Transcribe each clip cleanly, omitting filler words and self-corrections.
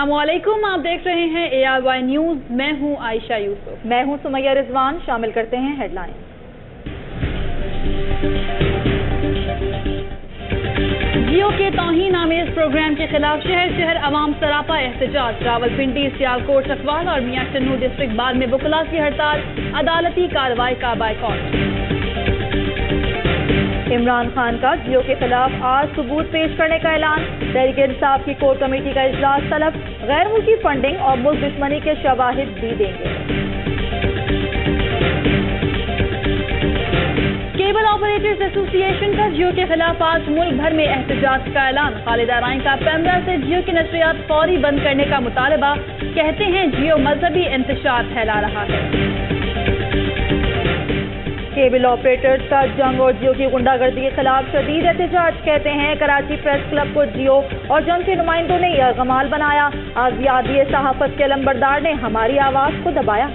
अस्सलामुअलैकुम, आप देख रहे हैं ARY न्यूज। मैं हूं आयशा यूसुफ। मैं हूं सुमैया रिजवान। शामिल करते हैं हेडलाइन। जियो के तौहीन आमेज प्रोग्राम के खिलाफ शहर शहर अवाम सरापा एहतजाज। रावलपिंडी, सियालकोट, चकवाल और मियां चन्नू डिस्ट्रिक्ट बार में वुकला की हड़ताल, अदालती कार्रवाई का बायकॉट। इमरान खान का जियो के खिलाफ आज सबूत पेश करने का ऐलान। तहरीक इंसाफ की कोर कमेटी का इजलास तलब। गैर मुल्की फंडिंग और मुल्क दुश्मनी के शवाहिद भी देंगे। केबल ऑपरेटर्स एसोसिएशन का जियो के खिलाफ आज मुल्क भर में एहतजाज का ऐलान। खालिदा राइन का पैमरा से जियो की नशरियात फौरी बंद करने का मुतालबा। कहते हैं जियो मजहबी इंतशार फैला रहा है। केबल ऑपरेटर्स का जंग और जियो की गुंडागर्दी के खिलाफ शदीद एहतजाज। कहते हैं कराची प्रेस क्लब को जियो और जंग के नुमाइंदों ने यरगमाल बनाया। आज़ादी सहाफत के अलंबरदार ने हमारी आवाज को दबाया।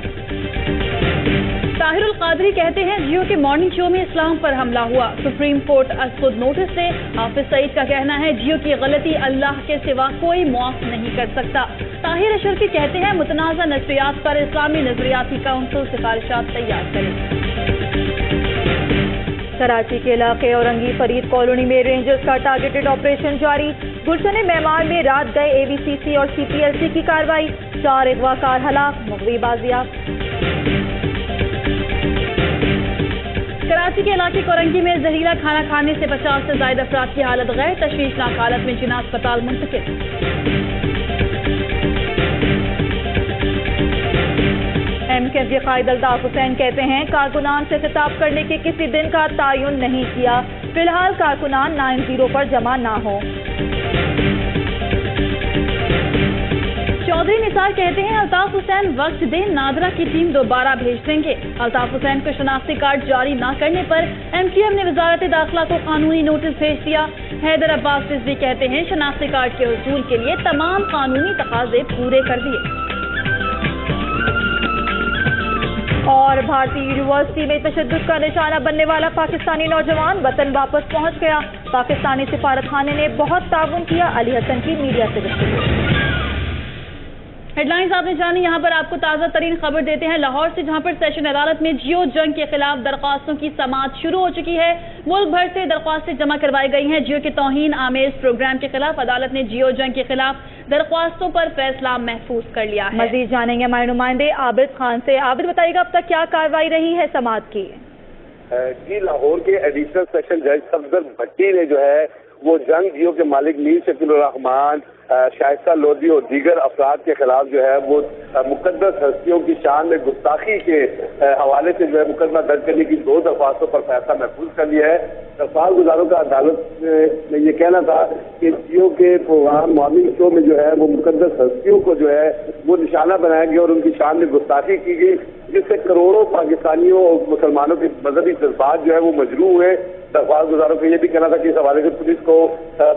ताहिरुल कादरी कहते हैं जियो के मॉर्निंग शो में इस्लाम पर हमला हुआ। सुप्रीम कोर्ट खुद नोटिस से। हाफिज सईद का कहना है जियो की गलती अल्लाह के सिवा कोई मुआफ नहीं कर सकता। ताहिर अशरफी कहते हैं मुतनाज़ा नशरियात पर इस्लामी नजरियाती काउंसिल सिफारिशात तैयार करे। कराची के इलाके औरंगी फरीद कॉलोनी में रेंजर्स का टारगेटेड ऑपरेशन जारी। गुलशन मेहमान में रात गए AVCC और CPLC की कार्रवाई। 4 अगवाकार हलाक, मुगवी बाजियाब। कराची के इलाके कोरंगी में जहरीला खाना खाने से 50 से ज्यादा अफराद की हालत गैर तशवीशनाक हालत में जिना अस्पताल मुंतकिल। MKF के कायद अल्ताफ हुसैन कहते हैं कारकुनान से खिताब करने के किसी दिन का तयन नहीं किया। फिलहाल कारकुनान 90 पर जमा ना हो। चौधरी निसार कहते हैं अल्ताफ हुसैन वक्त दे, नादरा की टीम दोबारा भेज देंगे। अल्ताफ हुसैन को शनाख्ती कार्ड जारी न करने पर MQM ने वजारत दाखिला को कानूनी नोटिस भेज दिया। हैदर अब्बास रिजवी कहते हैं शनाख्ती कार्ड के हुसूल के लिए तमाम कानूनी तकाजे पूरे कर दिए। और भारतीय यूनिवर्सिटी में तशद्दुद का निशाना बनने वाला पाकिस्तानी नौजवान वतन वापस पहुंच गया। पाकिस्तानी सिफारतखाने ने बहुत ताउन किया। अली हसन की मीडिया से गुफ्तगू। हेडलाइंस आपने जानी। यहाँ पर आपको ताज़ा तरीन खबर देते हैं लाहौर से, जहाँ पर सेशन अदालत में जियो जंग के खिलाफ दरख्वास्तों की समाअत शुरू हो चुकी है। मुल्क भर से दरख्वास्तें जमा करवाई गई हैं। जियो के तौहीन आमेज प्रोग्राम के खिलाफ अदालत ने जियो जंग के खिलाफ दरख्वास्तों पर फैसला महफूज कर लिया है। मजीद जानेंगे हमारे नुमाइंदे आबिद खान से। आबिद, बताइएगा अब तक क्या कार्रवाई रही है समाअत की? जी, लाहौर के एडिशनल सेशन जज सफदर भट्टी ने जो है वो जंग जियो के मालिक मीर शकील रहमान, शाइस्ता लोधी और दीगर अफराद के खिलाफ जो है वो मुकद्दस हस्तियों की शान में गुस्ताखी के हवाले से जो है मुकदमा दर्ज करने की 2 दरख्वास्तों पर फैसला महफूज कर लिया है। दरख्वास्त गुजारों का अदालत में ये कहना था कि जियो के प्रोग्राम मॉर्निंग शो में जो है वो मुकद्दस हस्तियों को जो है वो निशाना बनाया गया और उनकी शान में गुस्ताखी की गई, जिससे करोड़ों पाकिस्तानियों और मुसलमानों के मजहबी जज्बात जो है वो मजरूह हुए। दरख्वास्त गुजारों को यह भी कहना था कि इस हवाले से पुलिस को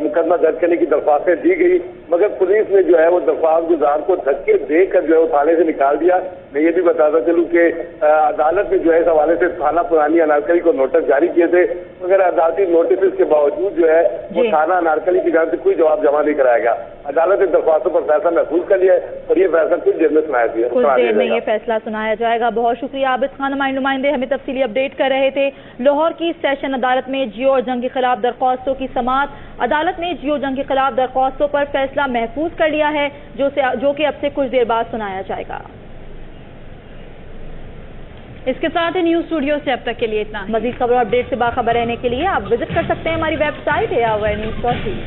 मुकदमा दर्ज करने की दरख्वास्तें दी गई, मगर पुलिस ने जो है वो दरख्वास्त गुजार को धक्के देकर जो है वो थाने से निकाल दिया। मैं ये भी बताता चलूँ कि अदालत ने जो है इस हवाले से थाना पुरानी अनारकली को नोटिस जारी किए थे, मगर अदालती नोटिस के बावजूद जो है वो थाना अनारकली की जांच से कोई जवाब जमा नहीं कराया गया। अदालत ने दरख्वास्तों पर फैसला महफूज कर लिया है और ये फैसला कुछ देर में सुनाया दिया। कुछ देर में ये फैसला सुनाया जाएगा। बहुत शुक्रिया आबिद खान। हमारे नुमाइंदे हमें तफसीली अपडेट कर रहे थे। लाहौर की सेशन अदालत में जियो और जंग के खिलाफ दरख्वास्तों की समाअत। अदालत ने जियो जंग के खिलाफ दरख्वास्तों पर फैसला महफूज कर लिया है, जो कि अब से कुछ देर बाद सुनाया जाएगा। इसके साथ ही न्यूज स्टूडियो से अब तक के लिए इतना। मजीद खबर और अपडेट से बाखबर रहने के लिए आप विजिट कर सकते हैं हमारी वेबसाइट ARYnews.tv।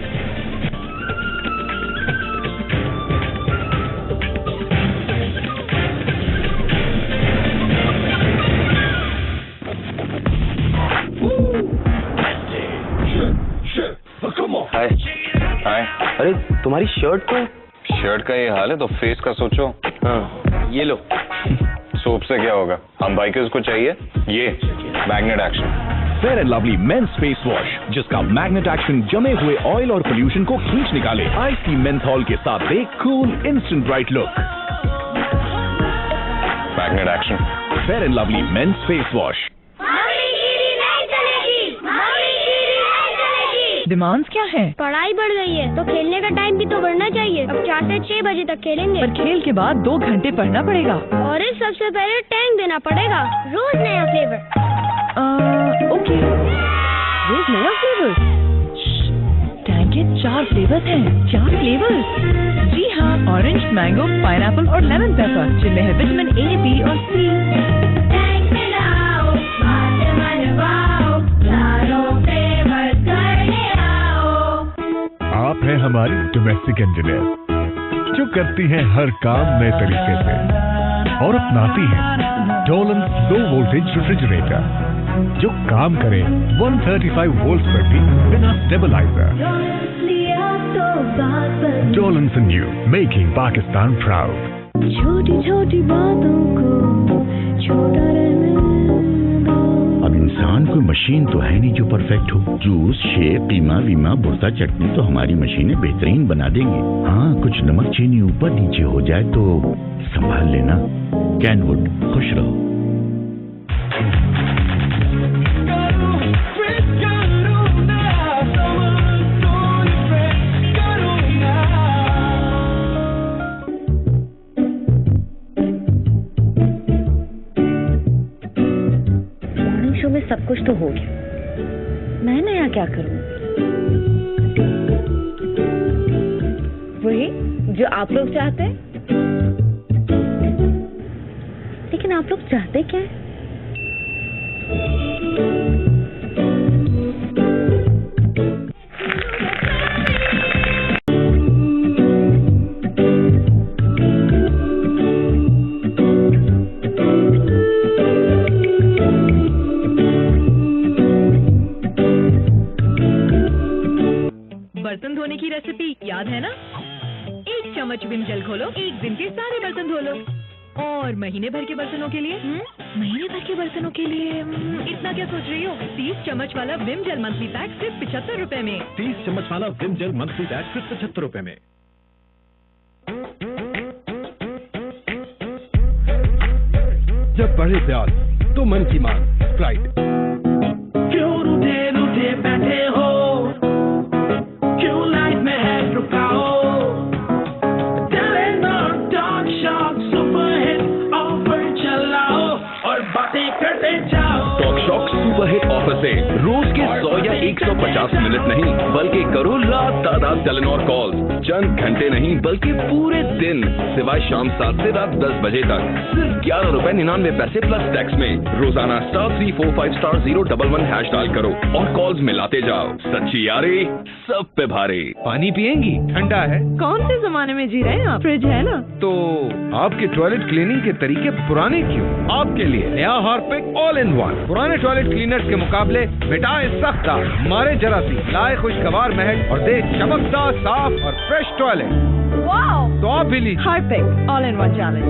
हाय हाय। अरे तुम्हारी शर्ट तो शर्ट का ये हाल है तो फेस का सोचो। हाँ, ये लो। सोप से क्या होगा, हम बाइकर्स को चाहिए ये magnet action. Fair and lovely men's face wash, जिसका मैग्नेट एक्शन जमे हुए ऑयल और पोल्यूशन को खींच निकाले। आइसी मेंथॉल के साथ दे cool instant bright look. Magnet action, fair and lovely men's face wash. Demands क्या है? पढ़ाई बढ़ गई है तो खेलने का टाइम भी तो बढ़ना चाहिए। अब 4 से 6 बजे तक खेलेंगे। पर खेल के बाद 2 घंटे पढ़ना पड़ेगा। और सबसे पहले टैंक देना पड़ेगा। रोज नया फ्लेवर। ओके, रोज नया फ्लेवर। टैंक के 4 फ्लेवर्स हैं। 4 फ्लेवर्स? जी हाँ, ऑरेंज, मैंगो, पाइनएप्पल और लेमन पेपर, जिनमें है विटामिन A, B और C। आप हैं हमारी डोमेस्टिक इंजीनियर जो करती हैं हर काम नए तरीके से और अपनाती हैं डोलन लो वोल्टेज रेफ्रिजरेटर जो काम करे 135 वोल्ट पर भी बिना स्टेबलाइजर। डोलन से न्यू, मेकिंग पाकिस्तान प्राउड। छोटी छोटी बातों को छोटा रहने दो। अब इंसान कोई मशीन तो है नहीं जो परफेक्ट हो। जूस, शेक, कीमा, वीमा, बुर्ता, चटनी तो हमारी मशीनें बेहतरीन बना देंगी। हाँ, कुछ नमक चीनी ऊपर नीचे हो जाए तो संभाल लेना। कैनवुड, खुश रहो। में सब कुछ तो हो गया, मैं नया क्या करूं? वही जो आप लोग चाहते हैं। लेकिन आप लोग चाहते क्या है? बर्तन धोने की रेसिपी याद है ना? 1 चम्मच विम जेल घोलो, 1 दिन के सारे बर्तन धो लो। और महीने भर के बर्तनों के लिए महीने भर के बर्तनों के लिए इतना क्या सोच रही हो? 30 चम्मच वाला विम जेल मंथली पैक सिर्फ 75 रुपए में। 30 चम्मच वाला विम जेल मंथली पैक सिर्फ 75 रुपए में। जब बढ़े प्यार तो मन की मांग। स्प्राइट। क्यों रूठे बैठे हो? सुपरहिट ऑफर से रोज के 100 या 150 मिनट नहीं बल्कि करो लाख तादाद टेलीनॉर कॉल। चंद घंटे नहीं बल्कि पूरे दिन, सिवाय शाम 7 से रात 10 बजे तक। सिर्फ 11 रुपए 99 पैसे प्लस टैक्स में। रोजाना *345*011# डायल करो और कॉल्स मिलाते जाओ। सच्ची यारी सब पे भारी। पानी पिएंगी? ठंडा है। कौन से जमाने में जी रहे हैं आप? फ्रिज है ना? तो आपके टॉयलेट क्लीनिंग के तरीके पुराने क्यों? आपके लिए नया हार्पिक ऑल इन वन। पुराने टॉयलेट क्लीनर्स के मुकाबले मिटाए सख्त दाग, मारे जरासीम, लाए खुशगवार महक और दे चमकदार, साफ और फ्रेश टॉयलेट। वाओ! तो आप भी लीजिए Harpic all in one challenge.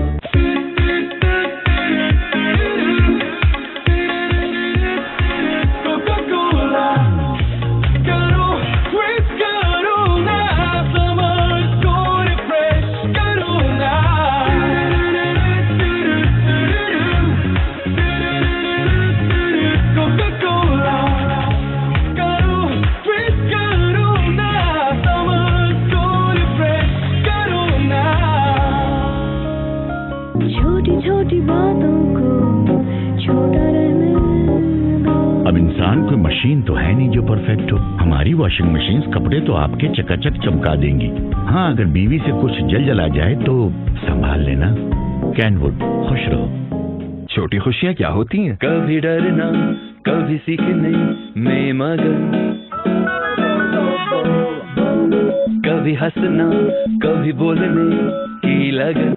छोटी बातों को छोटा रहने दो। अब इंसान कोई मशीन तो है नहीं जो परफेक्ट हो। हमारी वॉशिंग मशीन कपड़े तो आपके चकाचक चमका देंगी। हाँ, अगर बीवी से कुछ जला जाए तो संभाल लेना। कैनवुड, खुश रहो। छोटी खुशियाँ क्या होती हैं? कभी डरना, कभी सीखने में मगन, कभी हंसना, कभी बोलने की लगन।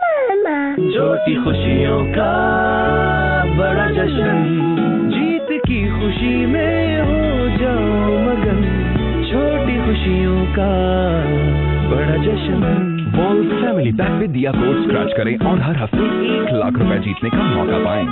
छोटी खुशियों का बड़ा जश्न, जीत की खुशी में हो जाओ मगन। छोटी खुशियों का बड़ा जश्न। वॉल्व फैमिली पैक में दिया कोड स्क्रैच करें और हर हफ्ते 1 लाख रुपए जीतने का मौका पाएं।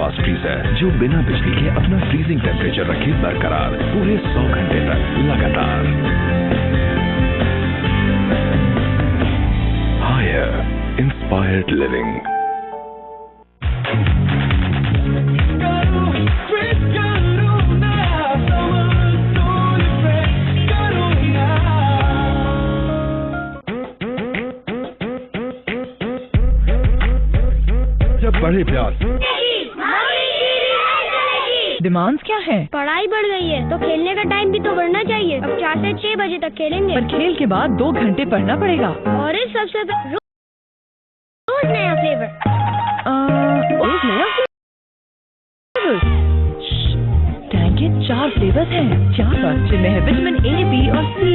फास्ट फ्रीजर जो बिना बिजली के अपना फ्रीजिंग टेम्परेचर रखे बरकरार पूरे 100 घंटे तक लगातार। Haier inspired living. जब बढ़े प्यास। डिमांड्स क्या है? पढ़ाई बढ़ गई है तो खेलने का टाइम भी तो बढ़ना चाहिए। अब 4 से 6 बजे तक खेलेंगे। पर खेल के बाद 2 घंटे पढ़ना पड़ेगा। और इस सबसे रोज नया फ्लेवर। रोज नया फ्लेवर? टैंक के 4 फ्लेवर्स हैं। 4 बार जिनमें है विटामिन A, B और C।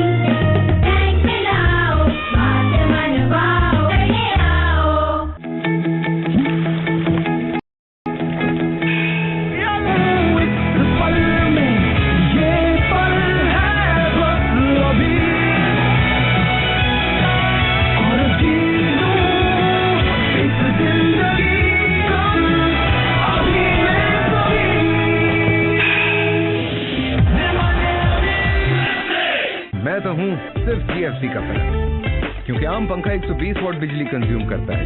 मैं तो हूँ सिर्फ GFC का फैन, क्योंकि आम पंखा 120 वॉट बिजली कंज्यूम करता है,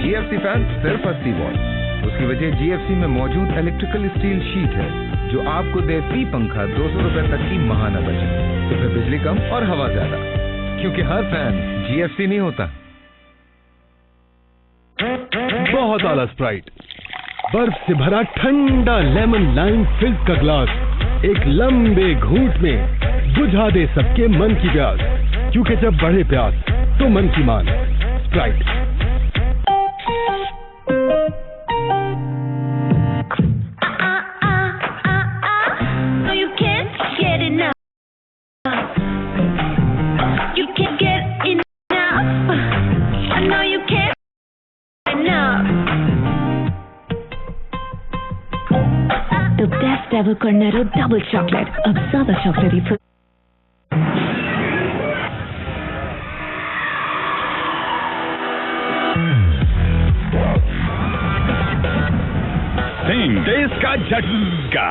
GFC फैन सिर्फ 80 वॉट। उसकी वजह GFC में मौजूद इलेक्ट्रिकल स्टील शीट है जो आपको दे फी पंखा 200 रुपए तक की माहाना बचत। तो फिर बिजली कम और हवा ज्यादा, क्योंकि हर फैन GFC नहीं होता। बहुत आला स्प्राइट, बर्फ से भरा ठंडा लेमन लाइम फिल्ट का ग्लास एक लंबे घूंट में बुझा दे सबके मन की प्यास, क्योंकि जब बढ़े प्यास तो मन की मान। Sprite. The best ever Cornetto double chocolate. अब ज्यादा चॉकलेटी। देश का झटका।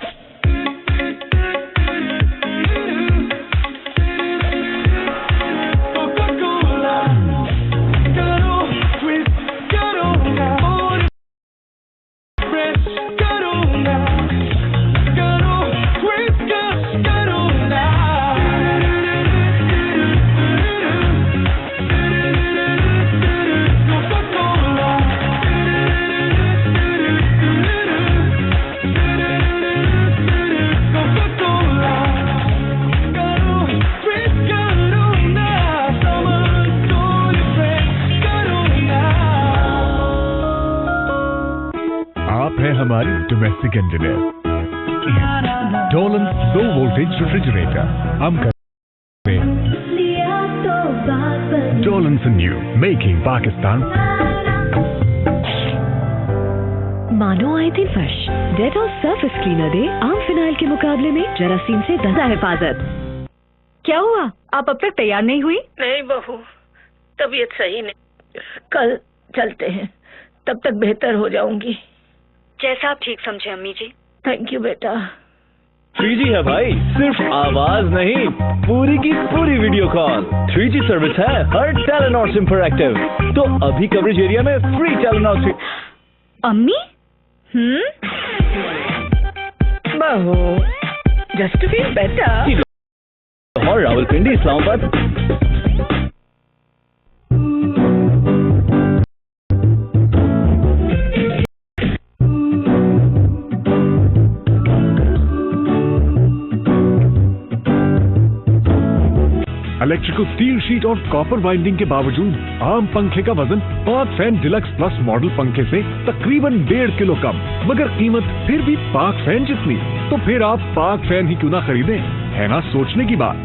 आप है हमारी domestic engineer. Dolan low voltage refrigerator हम करते डोलन न्यू मेकिंग पाकिस्तान। मानो आए दिन फर्श। डेटॉल सरफेस क्लीनर दे आम फिनाइल के मुकाबले में जरासीम से 10 हिफाजत। क्या हुआ, आप अब तक तैयार नहीं हुई? नहीं बहू, तबीयत सही नहीं। कल चलते हैं, तब तक बेहतर हो जाऊंगी। जैसा आप ठीक समझे अम्मी जी। थैंक यू बेटा। 3G है भाई, सिर्फ आवाज नहीं, पूरी की पूरी वीडियो कॉल। 3G सर्विस है हर टेलीनॉर सिम पर एक्टिव, तो अभी कवरेज एरिया में फ्री टेलीनॉर सिम। अम्मी? बहू, जस्ट टू फील बेटर। और Rawalpindi, Islamabad. Electrical steel sheet और कॉपर वाइंडिंग के बावजूद आम पंखे का वजन पाक फैन डिलक्स प्लस मॉडल पंखे से तकरीबन 1.5 किलो कम, मगर कीमत फिर भी पाक फैन जितनी। तो फिर आप पाक फैन ही क्यों ना खरीदें, है ना सोचने की बात।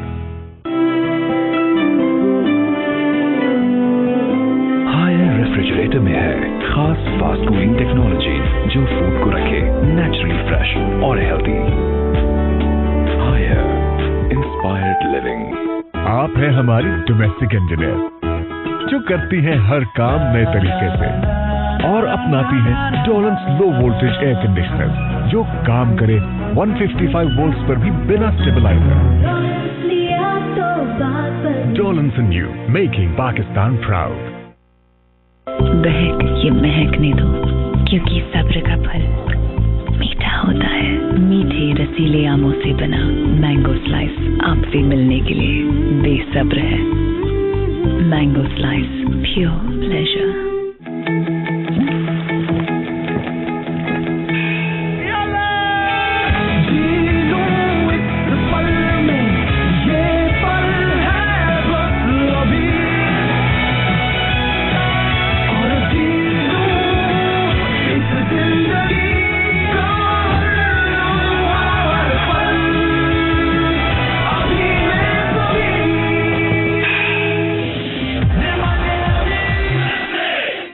हायर रेफ्रिजरेटर में है खास फास्ट कूलिंग टेक्नोलॉजी जो फूड को रखे नेचुरली फ्रेश और हेल्दी। Haier inspired living. आप है हमारी डोमेस्टिक इंजीनियर जो करती है हर काम नए तरीके से। और अपनाती है Dawlance low voltage air conditioner जो काम करे 155 वोल्ट्स पर भी बिना stabiliser. Dawlance new, making Pakistan proud. बहक ये महकने दो, क्योंकि सब्र का फल मीठा होता है। मीठे रसीले आमों से बना मैंगो स्लाइस आपसे मिलने के लिए बेसब्र है। Mango slice, pure pleasure.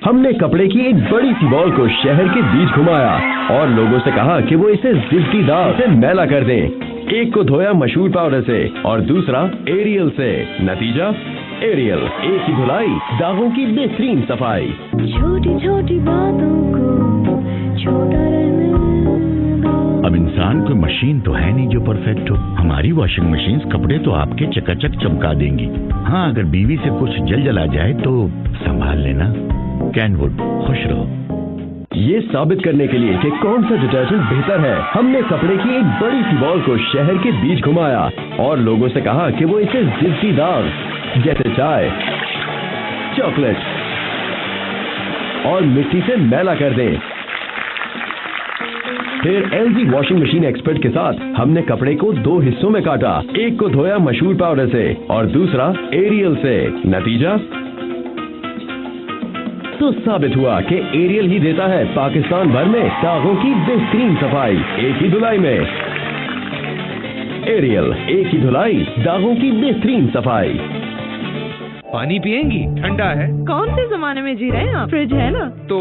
हमने कपड़े की एक बड़ी सी बॉल को शहर के बीच घुमाया और लोगों से कहा कि वो इसे जिद्दीदार से मैला कर दें। एक को धोया मशहूर पाउडर से और दूसरा एरियल से। नतीजा एरियल, एक ही धुलाई, दागों की बेहतरीन सफाई। छोटी छोटी बातों को छोटा रहने दो। अब इंसान कोई मशीन तो है नहीं जो परफेक्ट हो। हमारी वॉशिंग मशीन कपड़े तो आपके चकाचक चमका देंगी। हाँ, अगर बीवी से कुछ जल जला जाए तो संभाल लेना। कैनवुड, खुश रहो। ये साबित करने के लिए कि कौन सा डिटर्जेंट बेहतर है, हमने कपड़े की एक बड़ी सी बॉल को शहर के बीच घुमाया और लोगों से कहा कि वो इसे जिद्दीदार जैसे चाय, चॉकलेट और मिट्टी से मैला कर दें। फिर LG वॉशिंग मशीन एक्सपर्ट के साथ हमने कपड़े को 2 हिस्सों में काटा। एक को धोया मशहूर पाउडर से और दूसरा एरियल से। नतीजा तो साबित हुआ कि एरियल ही देता है पाकिस्तान भर में दागों की बेहतरीन सफाई। एक ही धुलाई में एरियल, एक ही धुलाई, दागों की बेहतरीन सफाई। पानी पिएंगी? ठंडा है। कौन से जमाने में जी रहे हैं आप? फ्रिज है ना। तो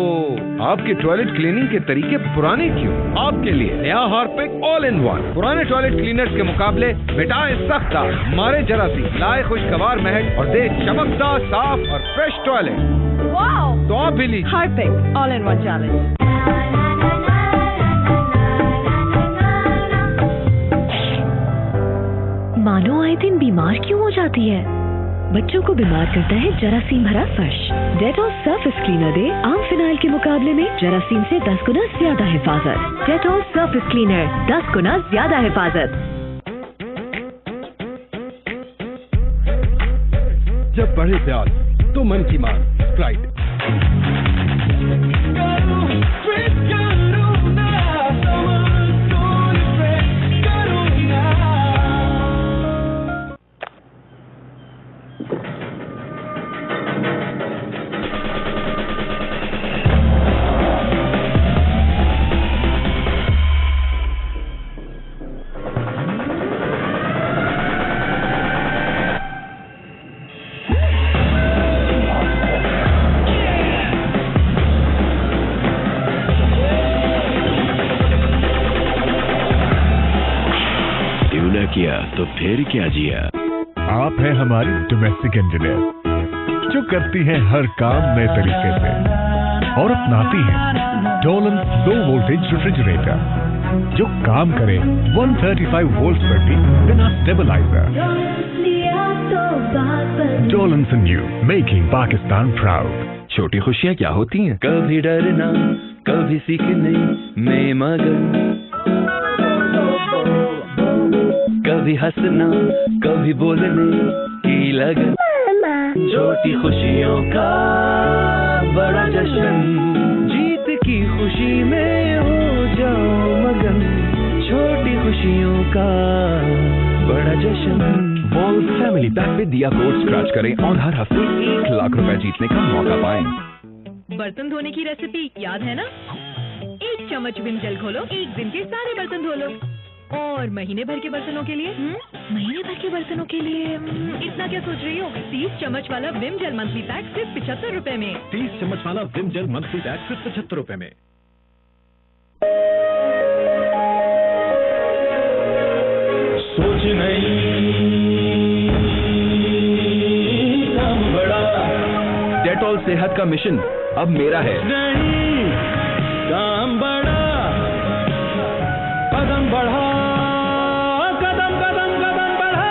आपके टॉयलेट क्लीनिंग के तरीके पुराने क्यों? आपके लिए नया हार्पिक ऑल इन वन। पुराने टॉयलेट क्लीनर्स के मुकाबले मिटाए सख्त दाग, मारे जरासीम, लाए खुशगवार महक और दे चमकदार, साफ और फ्रेश टॉयलेट। वाओ! तो आप भी लीजिए Harpic all in one challenge. मानो आए दिन बीमार क्यों हो जाती है? बच्चों को बीमार करता है जरासीम भरा फर्श। डेटॉल सरफेस क्लीनर दे आम फिनाइल के मुकाबले में जरासीम से 10 गुना ज्यादा हिफाजत। डेटॉल सरफेस क्लीनर, 10 गुना ज्यादा हिफाजत। जब बढ़े प्यास तो मन की मांग, स्प्राइट। किया तो फिर क्या जिया। आप है हमारी डोमेस्टिक इंजीनियर जो करती है हर काम नए तरीके से और अपनाती है डोलन लो वोल्टेज रेफ्रिजरेटर जो काम करे 135 वोल्ट पर भी बिना स्टेबलाइजर। डोलन न्यू, मेकिंग पाकिस्तान प्राउड। छोटी खुशियाँ क्या होती हैं? कभी डरना, कभी सीखने में मगन, कभी हंसना, कभी बोलने की लगन। छोटी खुशियों का बड़ा जश्न, जीत की खुशी में हो जाओ मगन। छोटी खुशियों का बड़ा जश्न। बॉल्स फैमिली पैक में दिया कोड स्क्रैच करें और हर हफ्ते 1 लाख रुपए जीतने का मौका पाएं। बर्तन धोने की रेसिपी याद है ना? 1 चम्मच विम जेल घोलो, 1 दिन के सारे बर्तन धो लो। और महीने भर के बर्तनों के लिए महीने भर के बर्तनों के लिए इतना क्या सोच रही हो? 30 चम्मच वाला विम जेल मंथली पैक सिर्फ 75 रुपए में। 30 चम्मच वाला विम जेल मंथली पैक सिर्फ 75 रुपए में। सोच नहीं काम बड़ा। डेटॉल सेहत का मिशन अब मेरा है। नहीं, काम बढ़ा, कदम बढ़ा, कदम कदम कदम बढ़ा।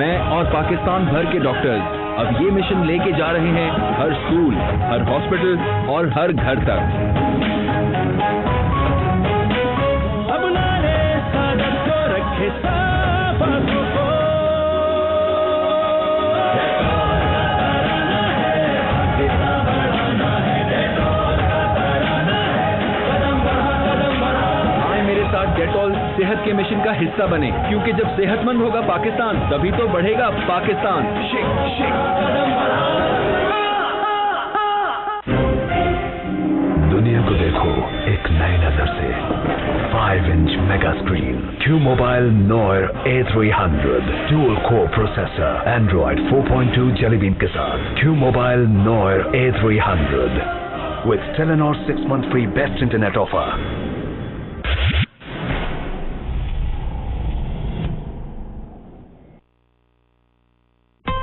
मैं और पाकिस्तान भर के डॉक्टर्स अब ये मिशन लेके जा रहे हैं हर स्कूल, हर हॉस्पिटल और हर घर तक। अब नारे सागर को रखे साफ आंखों को। आए मेरे साथ डेटॉल सेहत के मिशन का हिस्सा बने, क्योंकि जब सेहतमंद होगा पाकिस्तान तभी तो बढ़ेगा पाकिस्तान। Shake shake. दुनिया को देखो एक नई नजर से। 5-inch mega screen, Q Mobile Noir A300 Dual Core Processor, Android 4.2 Jelly Bean के साथ Q Mobile Noir A300 with Telenor 6-month free best internet offer.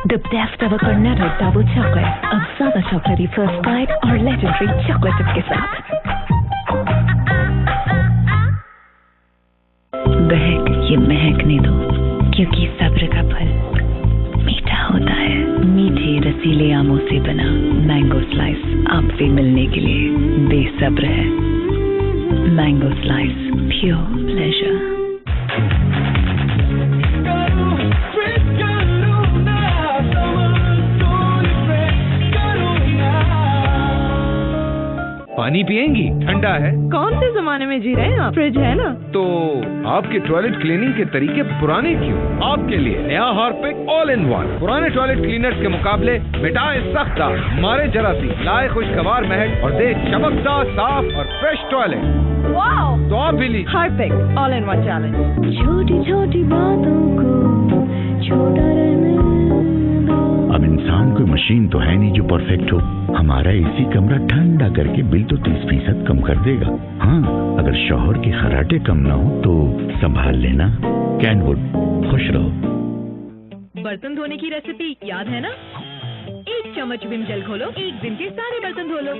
The best ever Cornetto Double Chocolate, अब ज़्यादा चॉकलेटी फर्स्ट बाइट और legendary chocolate chip के साथ। बहक ये महकने दो, क्योंकि सब्र का फल मीठा होता है। मीठे रसीले आमों से बना मैंगो स्लाइस आपसे मिलने के लिए बेसब्र है। Mango slice, pure pleasure. पानी पिएंगी? ठंडा है। कौन से जमाने में जी रहे हैं आप? फ्रिज है ना। तो आपके टॉयलेट क्लीनिंग के तरीके पुराने क्यों? आपके लिए नया हार्पिक ऑल इन वन। पुराने टॉयलेट क्लीनर्स के मुकाबले मिटाए सख्त दाग, मारे जरासीम, लाए खुशगवार महक और दे चमकदार साफ और फ्रेश टॉयलेट। वाओ! तो आप भी लीजिए Harpic all in one challenge. छोटी छोटी बातों को छोटा रहने दो। अब इंसान कोई मशीन तो है नहीं जो परफेक्ट हो। हमारा एसी कमरा ठंडा करके बिल तो 30% कम कर देगा। हाँ, अगर शौहर के खर्राटे कम ना हो तो संभाल लेना। कैनवुड, खुश रहो। बर्तन धोने की रेसिपी याद है ना? एक चम्मच विम जेल घोलो, एक दिन के सारे बर्तन धो लो।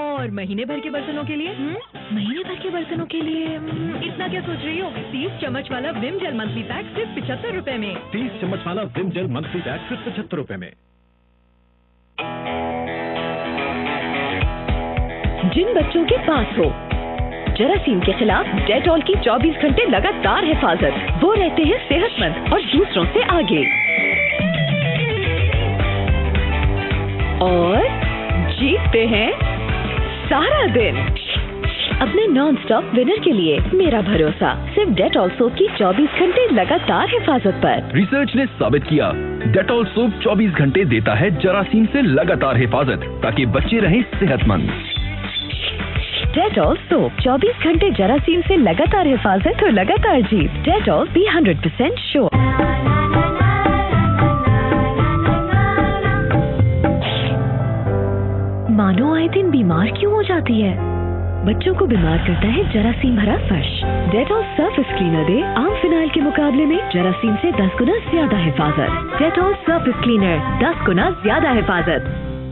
और महीने भर के बर्तनों के लिए? महीने भर के बर्तनों के लिए इतना क्या सोच रही हो? 30 चम्मच वाला विम जेल मंथली पैक सिर्फ 75 रुपए में। 30 चम्मच वाला विम जेल मंथली पैक सिर्फ 75 रुपए में। जिन बच्चों के पास हो जरासीम के खिलाफ डेटॉल की 24 घंटे लगातार हिफाजत, वो रहते हैं सेहतमंद और दूसरों से आगे। और जीतते हैं सारा दिन। अपने नॉन स्टॉप विनर के लिए मेरा भरोसा सिर्फ डेटॉल सोप की 24 घंटे लगातार हिफाजत पर। रिसर्च ने साबित किया डेटॉल सोप 24 घंटे देता है जरासीम से लगातार हिफाजत, ताकि बच्चे रहें सेहतमंद। डेटॉल सोप 24 घंटे जरासीम से लगातार हिफाजत और लगातार जीत। Dettol B 100% sure. मानो आए दिन बीमार क्यों हो जाती है? बच्चों को बीमार करता है जरासीम भरा फर्श। डेटॉल सरफेस क्लीनर दे आम फिनाइल के मुकाबले में जरासीम से 10 गुना ज्यादा हिफाजत। डेटॉल सरफेस क्लीनर, 10 गुना ज्यादा हिफाजत।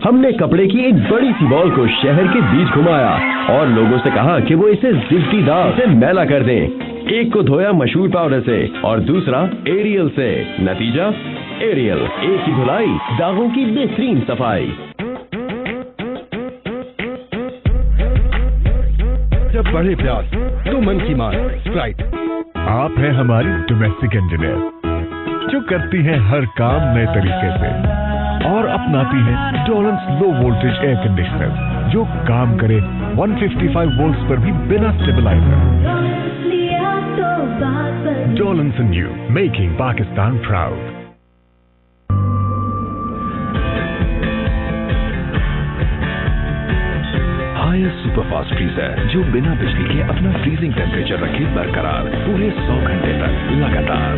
हमने कपड़े की एक बड़ी सी बॉल को शहर के बीच घुमाया और लोगों से कहा कि वो इसे जिद्दीदार से मैला कर दें। एक को धोया मशहूर पाउडर से और दूसरा एरियल से। नतीजा एरियल, एक ही धुलाई, दागों की बेहतरीन सफाई। जब बढ़े प्यास तो मन की मान स्प्राइट। आप हैं हमारी डोमेस्टिक इंजीनियर जो करती हैं हर काम नए तरीके से और अपनाती है Dawlance low voltage air conditioner जो काम करे 155 वोल्ट्स पर भी बिना stabiliser. Dawlance and you, making Pakistan proud. Haier superfast freezer जो बिना बिजली के अपना फ्रीजिंग टेम्परेचर रखे बरकरार पूरे 100 घंटे तक लगातार।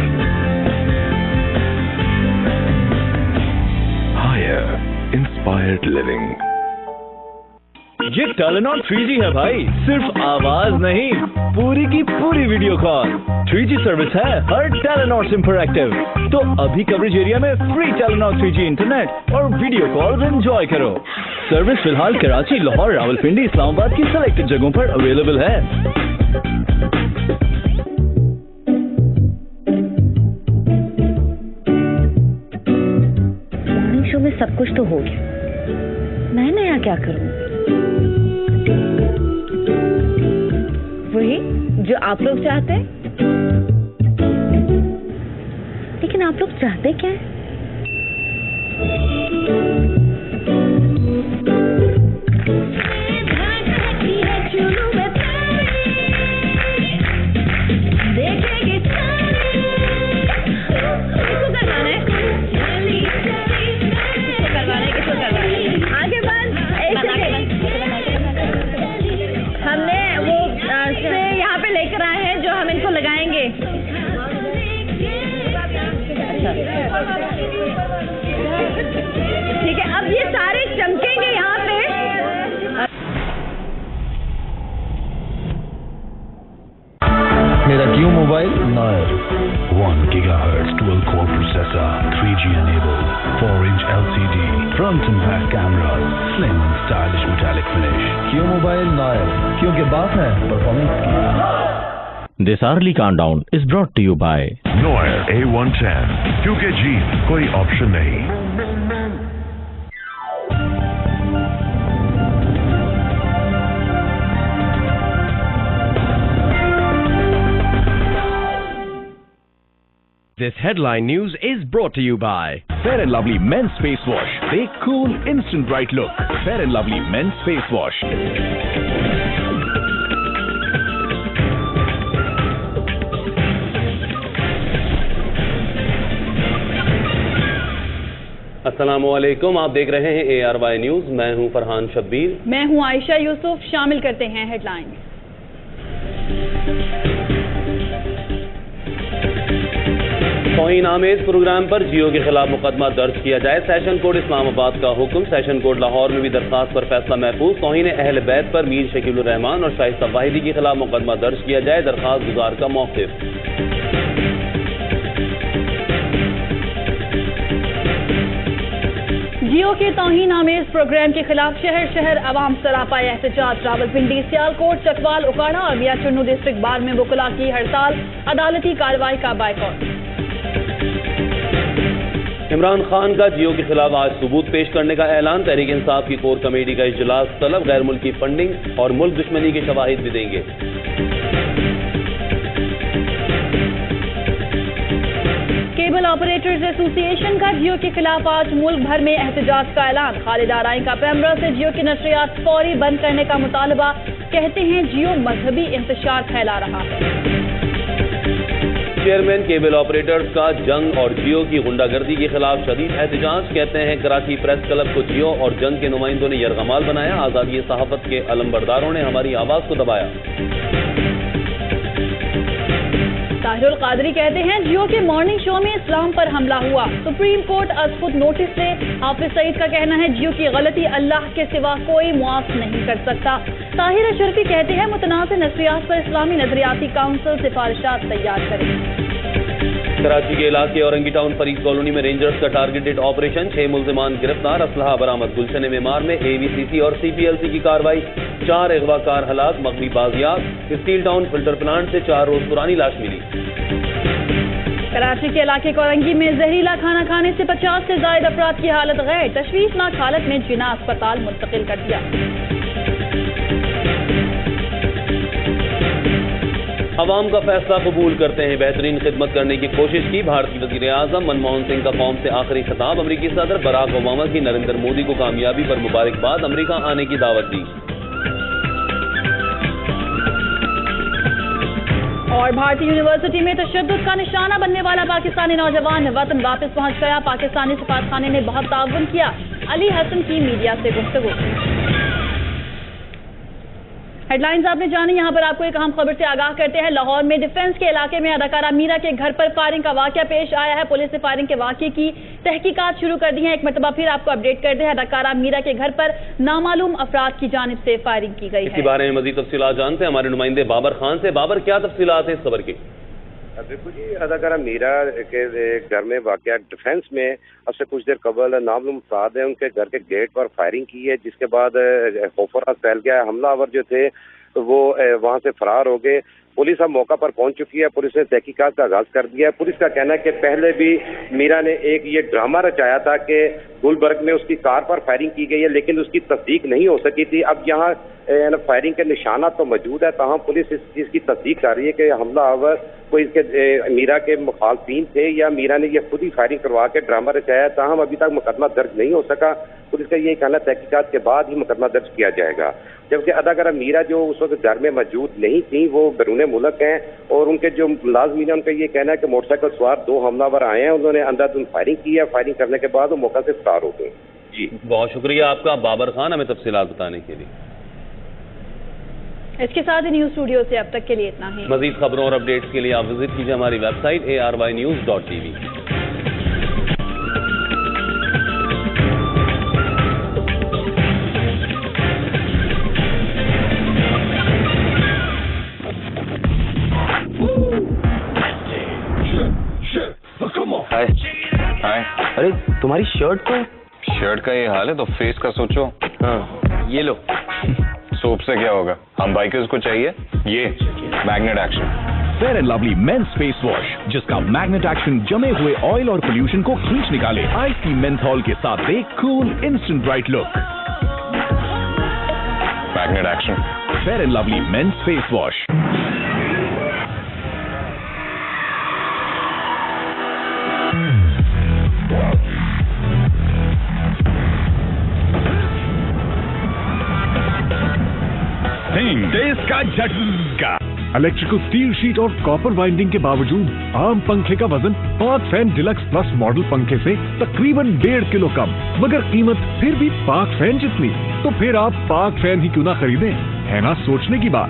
Haier inspired living. ये टेलेनॉर 3G है भाई, सिर्फ आवाज नहीं, पूरी की पूरी वीडियो कॉल। 3G सर्विस है हर टेलेनॉर इंटरैक्टिव। तो अभी कवरेज एरिया में फ्री टेलेनॉर 3G इंटरनेट और वीडियो कॉल एंजॉय करो। सर्विस फिलहाल कराची, लाहौर, रावलपिंडी, इस्लामाबाद की सेलेक्टेड जगहों पर अवेलेबल है। मॉर्निंग शो में सब कुछ तो हो गया, मैं नया क्या करूं? वही जो आप लोग चाहते हैं। लेकिन आप लोग चाहते क्या है? ठीक है, अब ये सारे चमकेंगे यहाँ पे। मेरा क्यों mobile Nair 1 GHz dual core processor, 3G enabled, 4-inch LCD, front and back cameras, slim and stylish metallic finish. क्यों मोबाइल नायर? क्योंकि बात है परफॉर्मेंस की। This early countdown is brought to you by Noir A110, क्योंकि जीत कोई ऑप्शन नहीं। This headline news is brought to you by Fair and Lovely Men's Face Wash. They cool instant bright look. Fair and Lovely Men's Face Wash. अस्सलामुअलैकुम, आप देख रहे हैं ARY news. मैं हूं फरहान शब्बीर। मैं हूं आयशा यूसुफ। शामिल करते हैं हेडलाइंस। तौहीन आमेज प्रोग्राम पर जियो के खिलाफ मुकदमा दर्ज किया जाए, सेशन कोर्ट इस्लामाबाद का हुक्म। सेशन कोर्ट लाहौर में भी दरखास्त पर फैसला महफूज। तौहीन अहल बैत पर मीर शकीलुर रहमान और शाइस्ता वाहिदी के खिलाफ मुकदमा दर्ज किया जाए, दरखास्त गुजार का मौक़िफ़। जियो के तौहीन आमेज प्रोग्राम के खिलाफ शहर शहर अवाम सरापा एहतजाज। रावलपिंडी, सियालकोट, चकवाल, उकाड़ा और मियां चुन्नू डिस्ट्रिक्ट बार में वकला की हड़ताल, अदालती कार्रवाई का बायकॉट। इमरान खान का जियो के खिलाफ आज सबूत पेश करने का ऐलान। तहरीक इंसाफ की कोर कमेटी का इजलास तलब, गैर मुल्की फंडिंग और मुल्क दुश्मनी के शवाहिद भी देंगे। केबल ऑपरेटर्स एसोसिएशन का जियो के खिलाफ आज मुल्क भर में एहतजाज का ऐलान। खालिद आराई का पैमरा से जियो की नशरियात फौरी बंद करने का मुतालबा। कहते हैं जियो मजहबी इंतशार फैला रहा है। चेयरमैन केबल ऑपरेटर्स का जंग और जियो की गुंडागर्दी के खिलाफ शदीद एहतजाज। कहते हैं कराची प्रेस क्लब को जियो और जंग के नुमाइंदों ने यरगमाल बनाया। आज़ादी सहाफत के अलमबरदारों ने हमारी आवाज को दबाया। ताहिरुल कादरी कहते हैं जियो के मॉर्निंग शो में इस्लाम पर हमला हुआ। सुप्रीम कोर्ट अजखुद नोटिस से। हाफिज सईद का कहना है जियो की गलती अल्लाह के सिवा कोई मुआफ नहीं कर सकता। ताहिर अशरफी कहते हैं मुतनाज़ नशरियात पर इस्लामी नजरियाती काउंसिल सिफारिशात तैयार करे। कराची के इलाके औरंगी टाउन फरीद कॉलोनी में रेंजर्स का टारगेटेड ऑपरेशन, 6 मुल्जिमान गिरफ्तार, असलहा बरामद। गुलशन मेमार में AVCC और CPLC की कार्रवाई, 4 अगवाकार हलाक, मगनी बाजियाब। स्टील टाउन फिल्टर प्लांट से 4 रोज पुरानी लाश मिली। कराची के इलाके कोरंगी में जहरीला खाना खाने से 50 से ज्यादा अफराद की हालत गैर, तशवीशनाक हालत में जिना अस्पताल मुंतकिल कर दिया। अवाम का फैसला कबूल करते हैं, बेहतरीन खिदमत करने की कोशिश की। भारतीय वज़ीर आज़म मनमोहन सिंह का कौम से आखिरी खिताब। अमरीकी सदर बराक ओबामा की नरेंद्र मोदी को कामयाबी पर मुबारकबाद, अमरीका आने की दावत दी। और भारतीय यूनिवर्सिटी में तशद्दुद का निशाना बनने वाला पाकिस्तानी नौजवान वतन वापस पहुंच गया। पाकिस्तानी सफारतखाने ने बहुत ताउन किया। अली हसन की मीडिया से गुफ्तगू। हेडलाइंस आपने जानी। यहाँ पर आपको एक अहम खबर से आगाह करते हैं। लाहौर में डिफेंस के इलाके में अदाकारा मीरा के घर पर फायरिंग का वाकया पेश आया है। पुलिस ने फायरिंग के वाकये की तहकीकात शुरू कर दी है। एक मरतबा फिर आपको अपडेट करते हैं, अदाकारा मीरा के घर पर नामालूम अफराद की जानिब से फायरिंग की गई है। इसी बारे में मजीद तफसीलात जानते हैं हमारे नुमाइंदे बाबर खान से। बाबर, क्या तफसीलात है इस खबर की? बिल्कुल जी, अदाकारा मीरा के घर में वाकया डिफेंस में अब से कुछ देर कबल नामालूम अफराद है उनके घर के गेट पर फायरिंग की है, जिसके बाद खौफराज फैल गया। हमलावर जो थे वो वहां से फरार हो गए। पुलिस अब मौका पर पहुंच चुकी है। पुलिस ने तहकीकात का आगाज कर दिया है। पुलिस का कहना है कि पहले भी मीरा ने एक ये ड्रामा रचाया था कि गुलबर्ग में उसकी कार पर फायरिंग की गई है, लेकिन उसकी तस्दीक नहीं हो सकी थी। अब यहाँ फायरिंग के निशानात तो मौजूद है, ताहम पुलिस इस चीज की तस्दीक कर रही है कि हमलावर कोई इसके मीरा के मुखालफिन थे या मीरा ने ये खुद ही फायरिंग करवा के ड्रामा रचाया। ताहम अभी तक मुकदमा दर्ज नहीं हो सका। पुलिस का यही कहना तहकीकात के बाद ही मुकदमा दर्ज किया जाएगा। जबकि अदाकारा मीरा जो उस वक्त घर में मौजूद नहीं थी, वो बैरून मुल्क हैं और उनके जो मुलाजमीन है उनका ये कहना है कि मोटरसाइकिल सवार 2 हमलावर आए हैं, उन्होंने अंधाधुंध फायरिंग की है। फायरिंग करने के बाद वो मौका से फरार हो गए। जी, बहुत शुक्रिया आपका बाबर खान हमें तफसीलात बताने के लिए। इसके साथ ही न्यूज स्टूडियो से अब तक के लिए इतना ही। मजीद खबरों और अपडेट्स के लिए आप विजिट कीजिए हमारी वेबसाइट ARYnews.tv। हाय हाय। अरे तुम्हारी शर्ट का ये हाल है तो फेस का सोचो। हाँ, ये लो। सोप से क्या होगा, हम बाइकर्स को चाहिए ये magnet action. Fair and lovely men's face wash, जिसका मैग्नेट एक्शन जमे हुए ऑयल और पोल्यूशन को खींच निकाले। आइसी मेंथॉल के साथ दे cool instant bright look. Magnet action, fair and lovely men's face wash. देश का झटका। इलेक्ट्रिकल स्टील शीट और कॉपर वाइंडिंग के बावजूद आम पंखे का वजन पाक फैन डिलक्स प्लस मॉडल पंखे से तकरीबन 1.5 किलो कम, मगर कीमत फिर भी पाक फैन जितनी। तो फिर आप पाक फैन ही क्यों ना खरीदें, है ना सोचने की बात।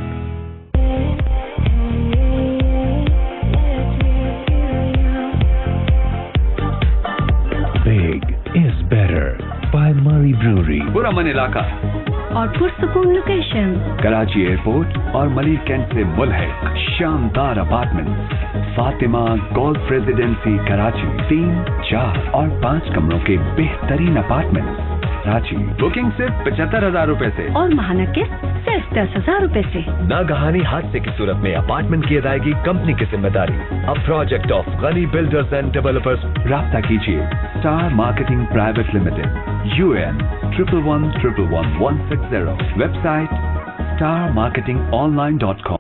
Big is better by Murray Brewery. पुरअमन इलाका और पुरसकून लोकेशन, कराची एयरपोर्ट और मलिक कैंट से मुल्हिक शानदार apartment. Fatima golf residency Karachi 3, 4 और 5 कमरों के बेहतरीन अपार्टमेंट कराची। बुकिंग सिर्फ 75,000 रुपए से और माहाना किस्त सिर्फ 10,000 रुपए से। नागहानी हादसे की सूरत में अपार्टमेंट की अदायगी कंपनी की जिम्मेदारी। A project of Ghani builders and developers. राब्ता कीजिए star marketing private limited, UN 1111160। Website starmarketingonline.com।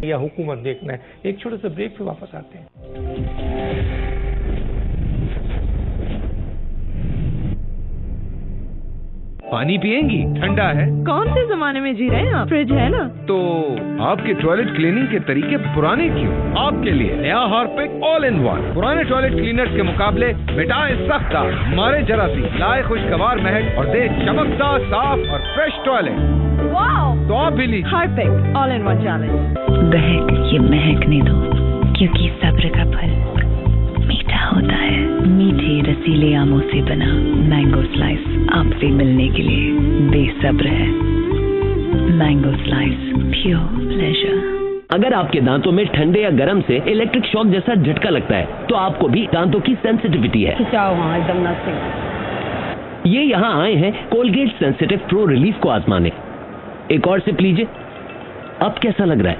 या हुकूमत देखना है। एक छोटे से ब्रेक पे वापस आते हैं। पानी पिएंगी? ठंडा है। कौन से जमाने में जी रहे हैं आप? फ्रिज है ना। तो आपके टॉयलेट क्लीनिंग के तरीके पुराने क्यों? आपके लिए नया हार्पिक ऑल इन वन। पुराने टॉयलेट क्लीनर्स के मुकाबले मिटाए सख्त दाग, मारे जरासीम, लाए खुशगवार महक और दे चमकदार साफ और फ्रेश टॉयलेट। तो आप भी लीजिए Harpic all in one challenge. बहक ये महकने दो, क्योंकि सब्र का फल मीठा होता है। मीठे रसीले आमों से बना मैंगो स्लाइस आपसे मिलने के लिए बेसब्र है। Mango slice, pure pleasure. अगर आपके दांतों में ठंडे या गर्म से इलेक्ट्रिक शॉक जैसा झटका लगता है तो आपको भी दांतों की सेंसिटिविटी है। एकदम नथिंग। ये यहाँ आए हैं कोलगेट सेंसिटिव प्रो रिलीफ को आजमाने। एक और सिप लीजिए। अब कैसा लग रहा है?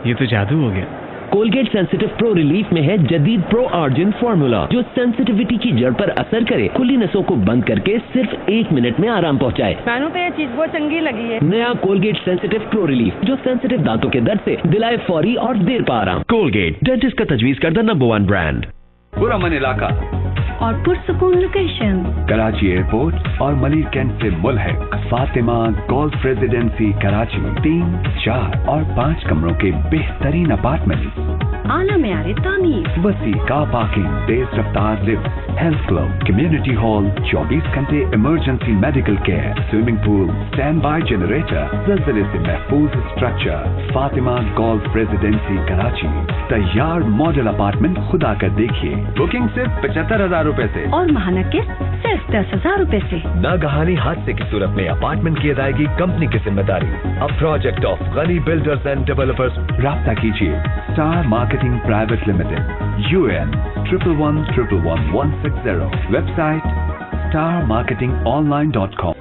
ये तो जादू हो गया। कोलगेट सेंसिटिव प्रो रिलीफ में है जदीद प्रो आर्जिन फॉर्मूला, जो सेंसिटिविटी की जड़ पर असर करे, खुली नसों को बंद करके सिर्फ 1 मिनट में आराम पहुंचाए। मैंने तो ये चीज बहुत चंगी लगी है। नया कोलगेट सेंसिटिव प्रो रिलीफ, जो सेंसिटिव दांतों के दर्द से दिलाए फौरी और देर पर आराम। कोलगेट, डेंटिस्ट का तजवीज करदा नंबर 1 ब्रांड। पुरअमन इलाका और पुरसकून लोकेशन, कराची एयरपोर्ट और मलिक कैंट से मुल्हिक फातिमा गोल्फ रेजिडेंसी कराची 3, 4 और 5 कमरों के बेहतरीन अपार्टमेंट, आला मेयारी तामीर, वसी कार पार्किंग, तेज रफ्तार lift, health club, community hall, 24 घंटे emergency medical care, swimming pool, stand by generator, ज़लज़ले से महफूज structure. Fatima golf residency Karachi, तैयार मॉडल अपार्टमेंट खुदा कर देखिए। बुकिंग सिर्फ 75,000 रुपए से और माहाना किस्त सिर्फ 10,000 रुपए से। नागहानी हादसे की सूरत में अपार्टमेंट की अदायगी कंपनी की जिम्मेदारी। A project of Ghani builders and developers. राब्ता कीजिए star marketing private limited, UN 11111160, website starmarketingonline.com।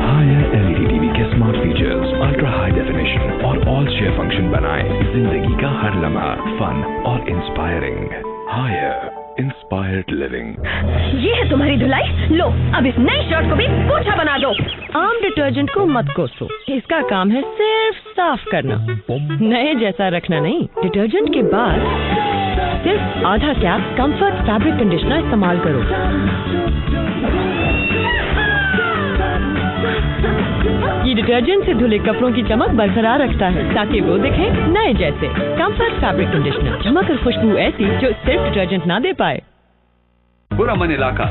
Haier LED TV के smart features, ultra high definition और ऑल शेयर फंक्शन बनाए जिंदगी का हर लम्हा फन और इंस्पायरिंग। Higher inspired living. ये है तुम्हारी धुलाई, लो अब इस नई शर्ट को भी पोछा बना दो। आम डिटर्जेंट को मत कोसो, इसका काम है सिर्फ साफ करना, नए जैसा रखना नहीं। डिटर्जेंट के बाद सिर्फ आधा कैप कंफर्ट फैब्रिक कंडीशनर इस्तेमाल करो। ये डिटर्जेंट से धुले कपड़ों की चमक बरकरार रखता है ताकि वो दिखे नए जैसे। कंफर्ट फैब्रिक कंडीशनर, चमक और खुशबू ऐसी जो सिर्फ डिटर्जेंट ना दे पाए। पुरअमन इलाका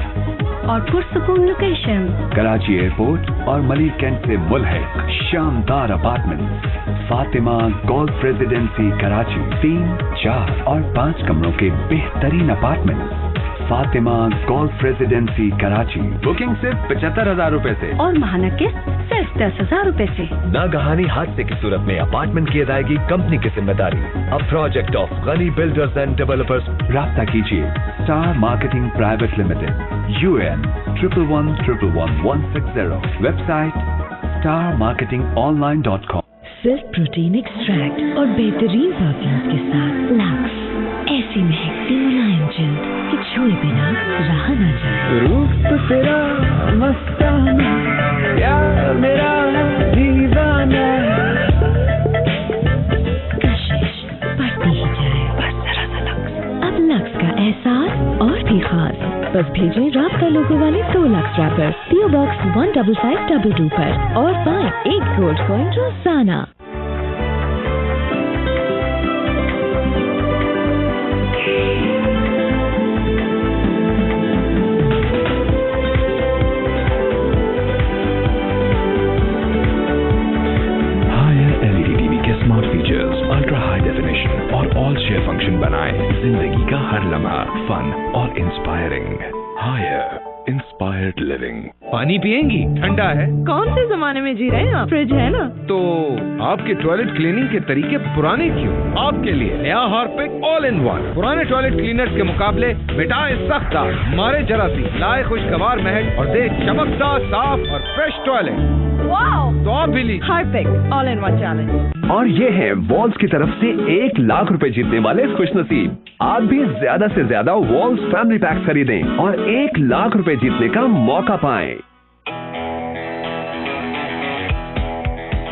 और पुरसकून लोकेशन, कराची एयरपोर्ट और मलिक कैंट से मुल्हिक शानदार apartment, Fatima golf residency Karachi 3, 4 और 5 कमरों के बेहतरीन apartment, Fatima golf residency Karachi. Booking सिर्फ 75,000 रुपए से और माहाना किस्त सिर्फ 10,000 रुपए से। नागहानी हादसे की सूरत में अपार्टमेंट की अदायगी कंपनी की जिम्मेदारी। A project of Ghani builders and developers. राब्ता कीजिए star marketing private limited, UN 11111160, website starmarketingonline.com। Silk protein extract और बेहतरीन परफ्यूम्स के साथ लक्स, ऐसी महकती मुलायम जल्द कि छुए बिना रहा न जाए। रूप तेरा मस्ताना, प्यार मेरा दीवाना, कशिश बढ़ती ही जाए, बस जरा सा लक्स। अब लक्स का एहसास और भी खास, बस भेजें राब्ता लोगो वाले 2 लक्स रैपर PO Box 15522 पर और पाएं 1 गोल्ड कॉइन रोजाना। Smart features, ultra high definition और ऑल शेयर फंक्शन बनाए जिंदगी का हर लम्हा फन और इंस्पायरिंग। Higher inspired living. पानी पिएंगी? ठंडा है। कौन से जमाने में जी रहे हैं आप? फ्रिज है ना? तो आपके टॉयलेट क्लीनिंग के तरीके पुराने क्यों? आपके लिए नया हार्पिक ऑल इन वन। पुराने टॉयलेट क्लीनर्स के मुकाबले मिटाए सख्त दाग, मारे जरासीम, लाए खुशगवार महक और दे चमकदार साफ और फ्रेश टॉयलेट। वाओ! तो आप भी लीजिए Harpic all in one challenge. और ये है वॉल्स की तरफ से 1 लाख रुपए जीतने वाले खुशनसीब। आप भी ज्यादा से ज्यादा वॉल्स फैमिली पैक खरीदें और 1 लाख रुपए जीतने का मौका पाएं।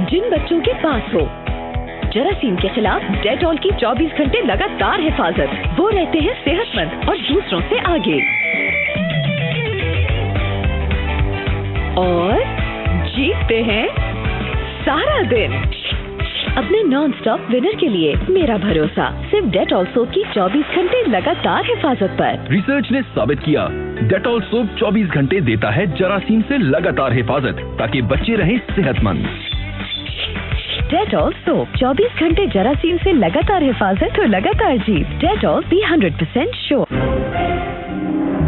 जिन बच्चों के पास हो जरासीम के खिलाफ डेटॉल की 24 घंटे लगातार हिफाजत, वो रहते हैं सेहतमंद और दूसरों से आगे। और जीतते हैं सारा दिन। अपने नॉन स्टॉप विनर के लिए मेरा भरोसा सिर्फ डेटॉल सोप की 24 घंटे लगातार हिफाजत पर। रिसर्च ने साबित किया डेटॉल सोप 24 घंटे देता है जरासीम से लगातार हिफाजत, ताकि बच्चे रहें सेहतमंद। डेटॉल सोप 24 घंटे जरासीम से लगातार हिफाजत और लगातार जीत। डेटॉल भी 100% श्योर।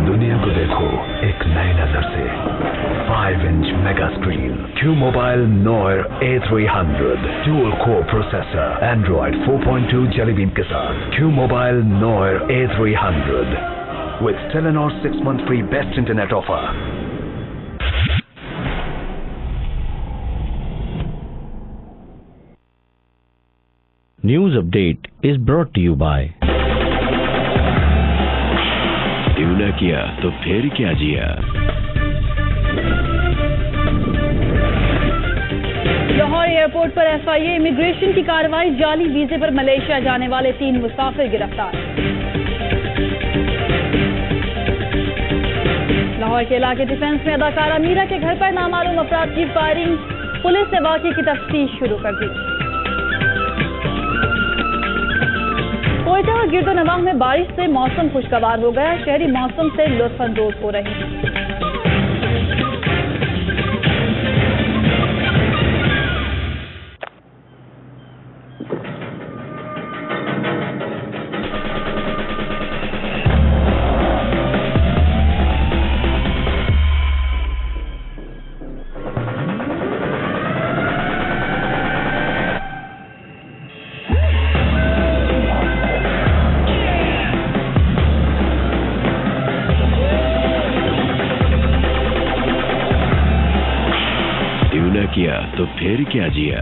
दुनिया को देखो एक नई नजर से। 5 inch mega screen, Q Mobile Noir A300 Dual Core Processor, Android 4.2 Jelly Bean के साथ Q Mobile Noir A300 with Telenor 6-month free best internet offer. News update is brought to you by tune न किया तो फिर क्या जिया। Lahore airport पर FIA immigration की कार्रवाई, जाली वीजे पर मलेशिया जाने वाले 3 मुसाफिर गिरफ्तार। लाहौर के इलाके डिफेंस में अदाकारा मीरा के घर पर नामालूम अफराद की फायरिंग, पुलिस ने वाकये की तफ्तीश शुरू कर दी। कोयटा और गिरदोनवाह में बारिश से मौसम खुशगवार हो गया, शहरी मौसम से लुत्फानंदोज हो रहे हैं। ट्यून न किया तो फिर क्या जिया।